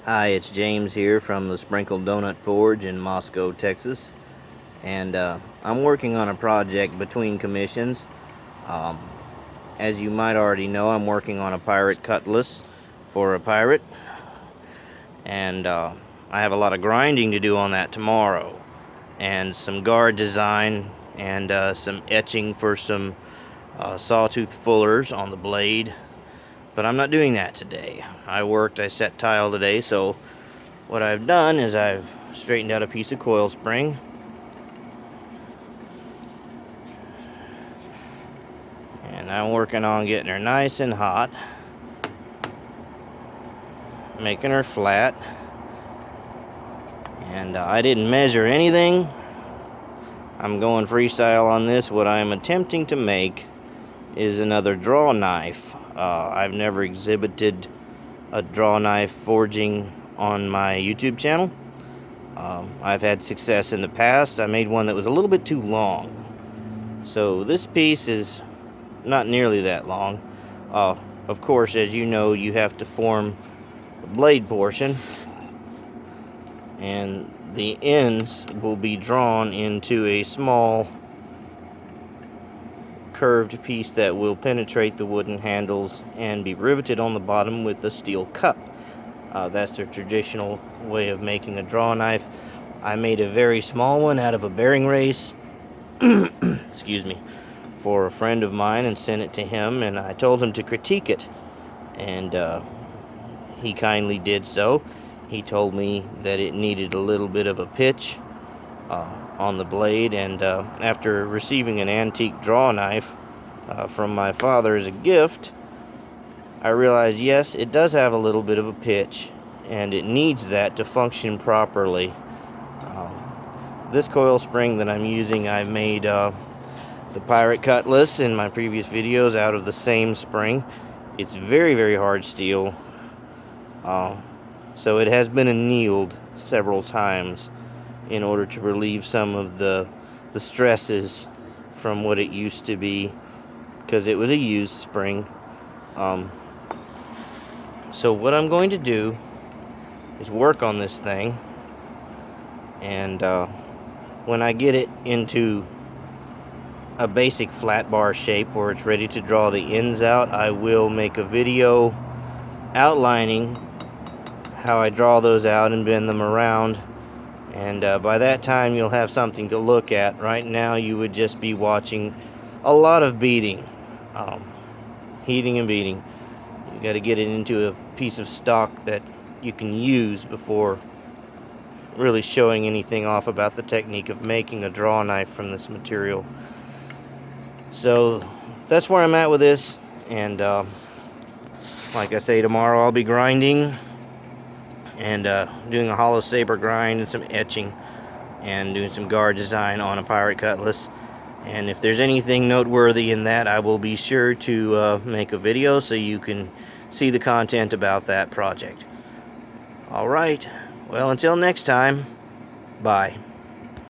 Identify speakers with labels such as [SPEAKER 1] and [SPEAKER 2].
[SPEAKER 1] Hi, it's James here from the Sprinkled Donut Forge in Moscow, Texas. And I'm working on a project between commissions. Um, as you might already know, I'm working on a pirate cutlass for a pirate. And I have a lot of grinding to do on that tomorrow. And some guard design and some etching for some sawtooth fullers on the blade. But I'm not doing that today. I set tile today, so what I've done is I've straightened out a piece of coil spring. And I'm working on getting her nice and hot. Making her flat. And I didn't measure anything. I'm going freestyle on this. What I'm attempting to make is another draw knife. I've never exhibited a draw knife forging on my YouTube channel. I've had success in the past. I made one that was a little bit too long. So this piece is not nearly that long. Of course, as you know, you have to form the blade portion, and the ends will be drawn into a small curved piece that will penetrate the wooden handles and be riveted on the bottom with a steel cup. That's the traditional way of making a draw knife. I made a very small one out of a bearing race excuse me, for a friend of mine and sent it to him, and I told him to critique it, and he kindly did so. He told me that it needed a little bit of a pitch on the blade, and after receiving an antique draw knife from my father as a gift, I realized, yes, it does have a little bit of a pitch, and it needs that to function properly. This coil spring that I'm using, I've made the pirate cutlass in my previous videos out of the same spring. It's very, very hard steel. So it has been annealed several times in order to relieve some of the stresses from what it used to be, because it was a used spring. So what I'm going to do is work on this thing, and when I get it into a basic flat bar shape where it's ready to draw the ends out, I will make a video outlining how I draw those out and bend them around, and by that time you'll have something to look at. Right now you would just be watching a lot of beating, heating and beating. You got to get it into a piece of stock that you can use before really showing anything off about the technique of making a draw knife from this material. So that's where I'm at with this, and like I say, tomorrow I'll be grinding and doing a hollow saber grind and some etching and doing some guard design on a pirate cutlass. And if there's anything noteworthy in that, I will be sure to make a video so you can see the content about that project. Alright, well, until next time, bye.